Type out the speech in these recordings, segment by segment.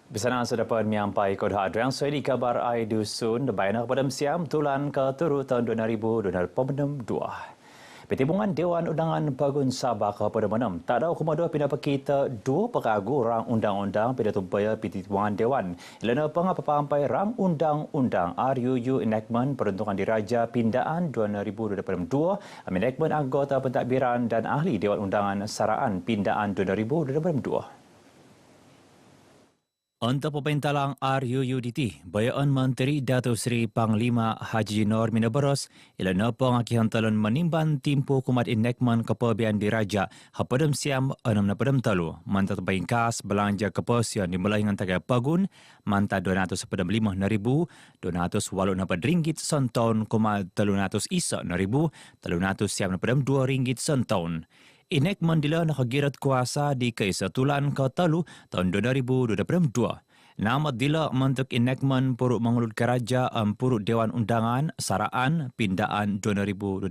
Bisanaan sedapat miampai kod hadrang saya di kabar ai dusun bayan kepada siam tulan ke turut tahun 2022. Pertimbangan Dewan Undangan Pagun Sabah kepada Menam tak ada hukum pindah kita dua pekagu rang undang-undang pindah tumpaya pertimbangan Dewan. Ilana pengapa-pampai rang undang-undang RUU Enactment Peruntukan Diraja Pindaan 2022, Enactment Anggota Pentadbiran dan Ahli Dewan Undangan Saraan Pindaan 2022. Untuk pepintalang RUUDT, Bayaan Menteri Datuk Seri Panglima Haji Nur Minabaros ilana pengakihan talon menimban timpu kumat enactment keperbian diraja hapadam siam 6 talu mantap pengkas belanja kepersian dimulai dengan tagai pagun manta 245,000 284 senton 300 isa 300 siam 2 ringgit senton. Enactment dila nakagirat kuasa di Kaisatulan Katalu tahun 2022. Nama dila mentuk enactment puruk mengulut keraja puruk Dewan Undangan Saraan Pindaan 2022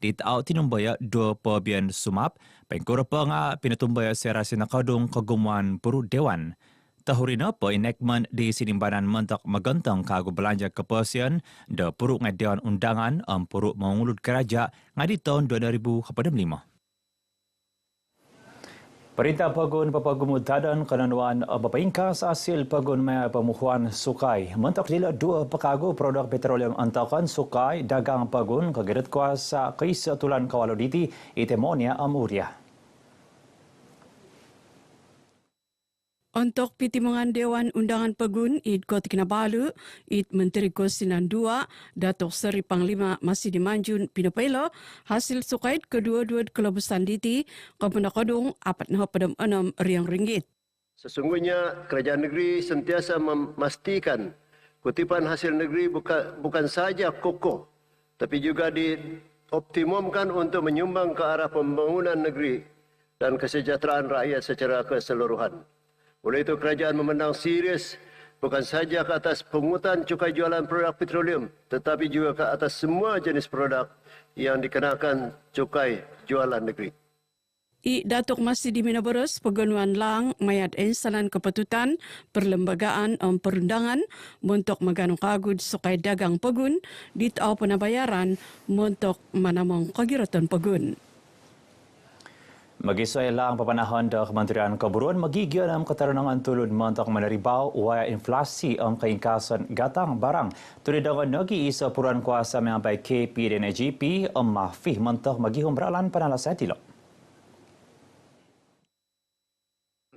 di taau tinumbaya 2 perbian sumap pengkura penga pinatumbaya serasi nakadung kegumuan puruk Dewan. Tahurina po enactment di sinimbanan mentok magantang kagu belanja kepersian da puruk ngai Dewan Undangan puruk mengulut keraja ngadi tahun 2005. Perintah Pagun Papagumu Dadan Kenanuan Bapingkas hasil Pagun Maya Pemuhuan Sukai. Mentok dila 2 pekagu produk petroleum antakan Sukai dagang Pagun kegirat kuasa Kaisatulan Kawaluditi Itemonia Amuria. Untuk pertimbangan Dewan Undangan Pagun, Kota Kinabalu, Menteri Kosinan 2, Datuk Seri Panglima masih dimanjun Pinapelo, hasil sukait kedua-dua kelabusan diti, Kampung Kodong, 46 riang ringgit. Sesungguhnya kerajaan negeri sentiasa memastikan kutipan hasil negeri bukan saja kokoh, tapi juga dioptimumkan untuk menyumbang ke arah pembangunan negeri dan kesejahteraan rakyat secara keseluruhan. Oleh itu, kerajaan memandang serius bukan saja ke atas pungutan cukai jualan produk petroleum, tetapi juga ke atas semua jenis produk yang dikenakan cukai jualan negeri. Datuk masih di Minabaros, Pegunuan Lang, mayat insalan kepetutan, perlembagaan perundangan, untuk maganu kagud sukai dagang Pegun, di tau penabayaran, untuk manamong kagiratan Pegun. Bagi saya lang papanahan da Kementerian Keburuan magigyan ang katarunangan tulod mantak manaribao waya inflasi ang kaingkasan gatang barang. Tulad ang nag-iisa puran kuasa mayambay KP dan GP ang mafih mantak magihumbralan panalasay tilo.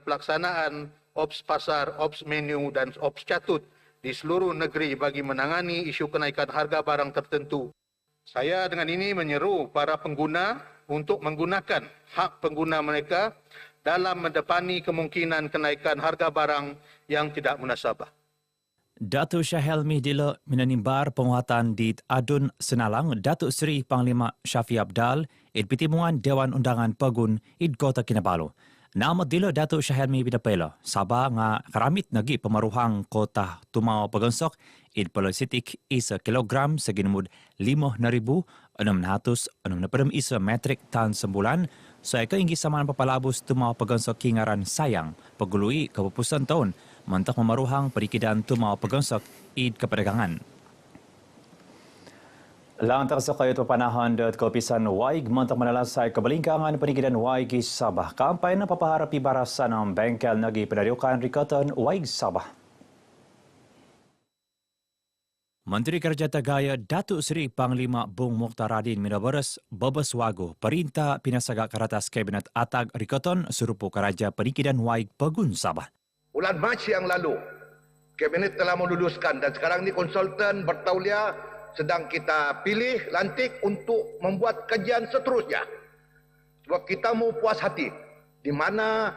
Pelaksanaan OPS Pasar, OPS Menu dan OPS Catut di seluruh negeri bagi menangani isu kenaikan harga barang tertentu. Saya dengan ini menyeru para pengguna untuk menggunakan hak pengguna mereka dalam mendepani kemungkinan kenaikan harga barang yang tidak munasabah. Datuk Syahelmi Dila menanimbar penguatan di Adun Senalang, Datuk Seri Panglima Syafi Abdal, Pertimbangan Dewan Undangan Pagun, Kota Kinabalu. Nama Dila Datuk Syahelmi Bidapela, Sabah nga karamit nagi pemaruhang kota Tumau Pagonsok, Polisitik isa kilogram seginumud 5,660 isa metrik tan sembulan, saya keinggi samaan papalabos Tumau Pagonsok kingaran sayang, pagului kepupusan tahun, mentak memaruhang perikidan Tumau Pagonsok keperdagangan. Lantar sekayat panahan dat kopisan waig mentak menalasai kebalingkangan penikidan waig Sabah. Kampai na papaharapi barasan ng bengkel nagi penariukan rikatan waig Sabah. Menteri Kerja Tagaya Datuk Seri Panglima Bung Mokhtaradin Minabaros babaswago perintah pinasagak karatas Kabinet Atag Rikatan serupu Karaja Penikidan Waig Pagun Sabah. Bulan Mac yang lalu, Kabinet telah meluluskan dan sekarang ni konsultan bertauliah sedang kita pilih, lantik untuk membuat kajian seterusnya. Sebab kita mau puas hati di mana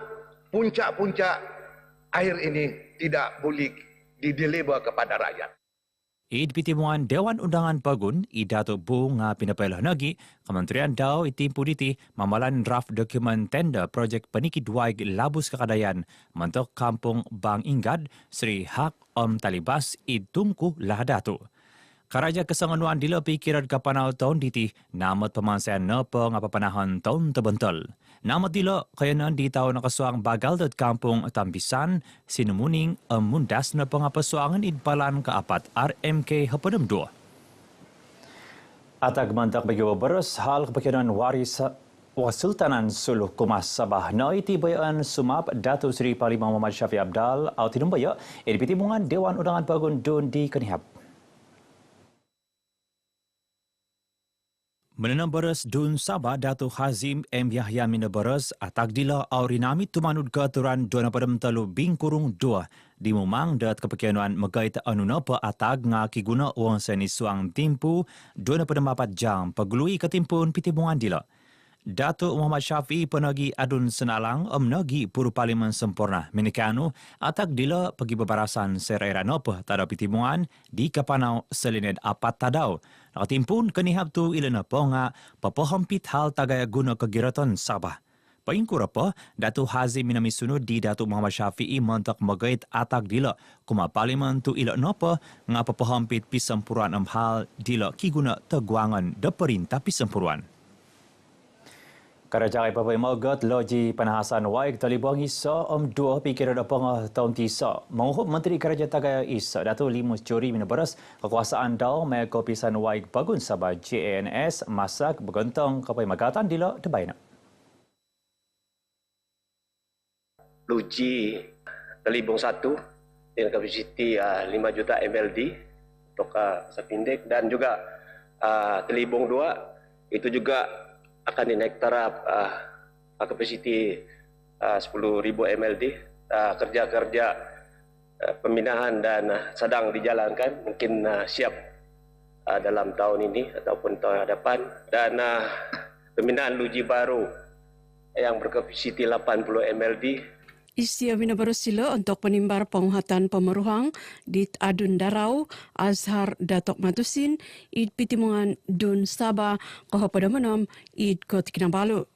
puncak-puncak air ini tidak boleh dideliver kepada rakyat. Pertimbangan Dewan Undangan Pagun, Datuk Bung Pinapelah Nagi, Kementerian Dau Timpu Diti, mamalan draft dokumen tender projek penikid waig labus kekadayan mentok Kampung Bang Ingad, Sri Hak Talibas Tumku Lahadatu. Karaja kesanganuan dila pikiran kapanau tahun diti namat pemansayan napa ngapapanahon tahun tebentul. Namat dila kayanan di tahun nakasuang bagal dat kampung Tambisan sinumuning mundas na pangapasuangan idpalan keapat RMK Hapadam 2. Atag mantak bagi beres hal kepakianan waris Wasultanan Suluh Kumas Sabah na itibayan sumap Datuk Seri Parlimen Muhammad Syafiq Abdal au tinumbaya edipitimungan Dewan Undangan Pagun Dun di Kenihap. Menenam beres Dun Sabah Datuk Hazim M. Yahya Mina beres atak dila au rinami tumanud ke aturan 2 bingkurung 2 di Mumang dat kepakianuan megait anunapa atag nga kiguna uang seni suang timpu 24 jam pagului ketimpun pitibungan dila. Datuk Muhammad Syafiq penagi adun senalang menagi puru parlimen sempurna menikanu atak dila pergi bebarasan serera nopa tada pitibungan di kapanau selined apat tadau. Nakatimpun kenihap tu ilana ponga papahampit hal tagaya guna kegiratan Sabah. Paingkur apa, Datuk Hazim minami sunod di Datuk Muhammad Syafiq mentak magait atak dila kuma parlimen tu ilak nopa nga papahampit pisempuruan hal dila kiguna teguangan de perintah pisempuruan. Kerajaan Papai Malgat loji panahasan waik talibuang isa dua pikiran apa tahun tisa. Menguhup Menteri Kerajaan Tagaya Isa Datuk Limus Juri Minabaras kekuasaan dau mai kopisan waik Pagun Sabah JANS masak bergentong Papai Magatan dila debaina. Loji Telibung 1 dengan kapasiti 5 juta MLD untuk sepindek dan juga Telibung 2 itu juga akan dinaik taraf kapasiti 10,000 MLD. Kerja-kerja pembinaan dan sedang dijalankan, mungkin siap dalam tahun ini ataupun tahun hadapan. Dan pembinaan luji baru yang berkapasiti 80 MLD. Istia Minabaros sila untuk penimbar penguhatan pemeruhang di Adun Darau, Azhar Datuk Matusin, id Pitimungan Dun Sabah, Kahapada Menam, id Kot Kinabalu.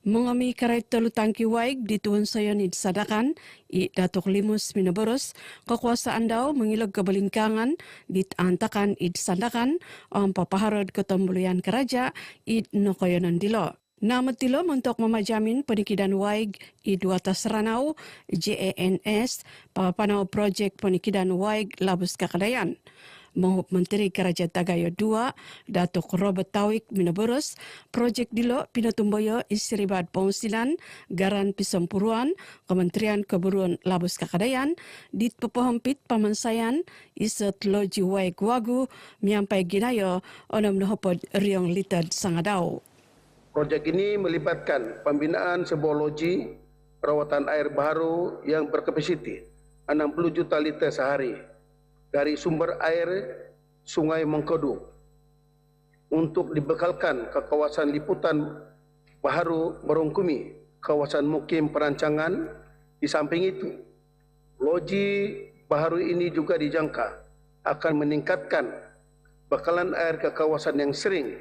Mengami karai telu tangki waik di Tuan Sayan id Sadakan, id Datuk Limus Minabaros, kekuasaan dau mengilag kebelingkangan di Antakan id Sandakan, papaharad ketembulian keraja, id Nokoyonan Dilo. Nama tilo untuk memajamin penikidan waig I2 Tasranau JANS papanau projek penikidan waig Labus Kakadayan. Mahup Menteri Kerajaan Tagaya 2 Datuk Robert Tauik Minabaros projek dilo pinatumboyo Isiribat Pengusilan Garan Pisempuruan Kementerian Keburuan Labus Kakadayan dit pepohampit pamansayan isat loji waig wagu miampai ginayo onam nohopod riong litad sangadau. Projek ini melibatkan pembinaan sebuah loji perawatan air baru yang berkapasiti 60 juta liter sehari dari sumber air Sungai Mengkodu untuk dibekalkan ke kawasan liputan baru merungkumi kawasan mukim perancangan. Di samping itu, loji baru ini juga dijangka akan meningkatkan bekalan air ke kawasan yang sering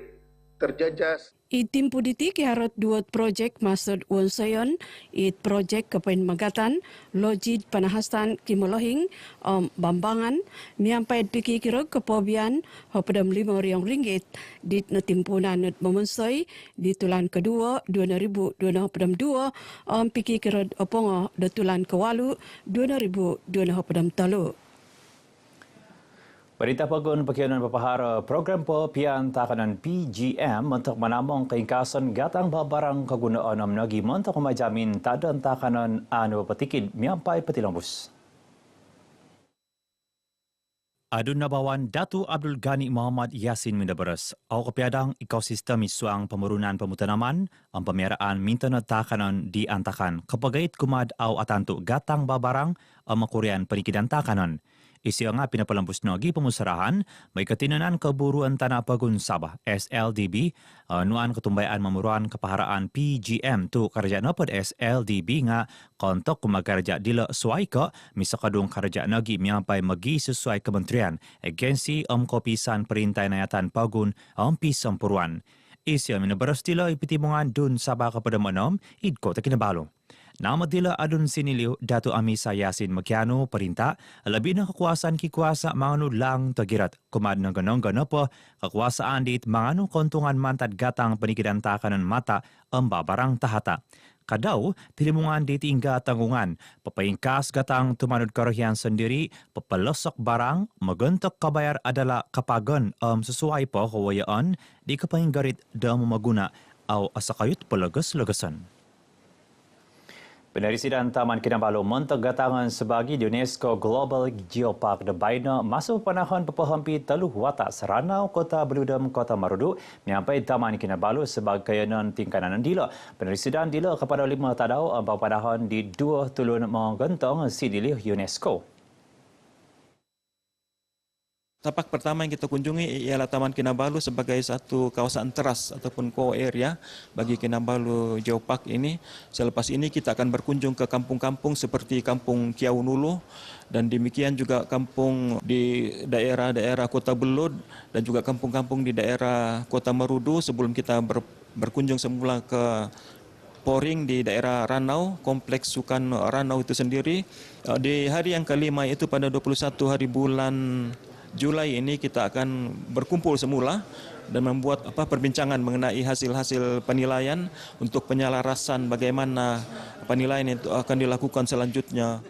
terjajas. Itim puditik harot duot projek masud Wonsayon, it projek Kepain Magatan, lojid panahasan Kimolohing, Bambangan, miampait piki kirog kepobian, hopadam RM5, dit natimpunan nut memensoy, di tulan kedua, 2022, piki kirog opongo, de tulan kewalu, 2023. Perintah Pagun Pakianan Papahara Program Pian Takanan PGM untuk menamong keingkasan gatang barang kegunaan amnagi untuk memajamin tadan takanan anu petikid miampai petilambus. Adun Nabawan Datu Abdul Ghani Muhammad Yasin Minabaras au kepiadang ekosistem isuang pemerunan pemutanaman pemeliharaan mintana takanan diantakan kepagait kumad au atantu gatang barang makurian penikidan takanan. Isi nga pinapalambus nogi pemusarahan may katinanan keburuan tanah Pagun Sabah SLDB nuan ketumbayaan memuruan kepaharaan PGM tu kerja napad SLDB nga kontok kumagarja dila suaika misakadung kerja nagi miampai magi sesuai kementerian agensi kopisan perintah nayatan Pagun Pisempuruan. Isi minabaras dila ipitimungan Dun Sabah kepada menom idko takinabalong. Nama dila adun siniliw Dato Amisa Yasin Makiano perintah lebih na kekuasaan kikuasa manganu lang tagirat kumad ng ganong-gano po kekuasaan dit manganu kontungan mantad gatang panikidan takanan mata barang tahata. Kadau, tilimungan dit hingga tanggungan, papaingkas gatang tumanod karohian sendiri, papalosok barang, maguntok kabayar adalah kapagon sesuai po kawayaan di kapahinggarit dalam maguna au asakayut palagas-lagasan. Penerisidan Taman Kinabalu mentegatangan sebagai UNESCO Global Geopark de Baina masuk panahon pepahampi teluh watak Seranau Kota Beludem Kota Marudu menyampai Taman Kinabalu sebagai kayanan tingkanan dila. Penerisidan dila kepada 5 tadau panahon di 2 tulun menggentong sidilih UNESCO. Tapak pertama yang kita kunjungi ialah Taman Kinabalu sebagai satu kawasan teras ataupun core area bagi Kinabalu Geopark ini. Selepas ini kita akan berkunjung ke kampung-kampung seperti Kampung Kiau Nulu dan demikian juga kampung di daerah-daerah Kota Belud dan juga kampung-kampung di daerah Kota Marudu sebelum kita berkunjung semula ke Poring di daerah Ranau, Kompleks Sukan Ranau itu sendiri. Di hari yang kelima itu pada 21 hari bulan Julai ini kita akan berkumpul semula dan membuat perbincangan mengenai hasil-hasil penilaian untuk penyelarasan bagaimana penilaian itu akan dilakukan selanjutnya.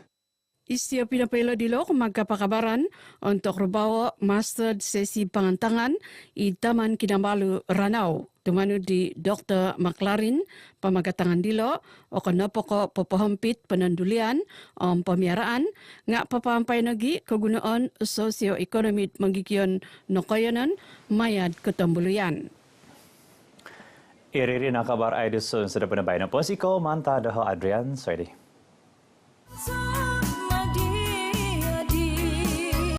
Istia pinapila dilo magkapakabaran untuk rubawa master sesi pangantangan i Taman Kinabalu Ranau. Tumanu di Dr. Maklarin pamagatangan dilo o kenapa ko papahampit penandulian pemiaraan nga papampay nagi kegunaan sosioekonomi manggikion nokoyanan mayad ketambuluyan. Iri na kabar ay dusun sa dapat na bayan na posiko manta daho Adrian Swedi.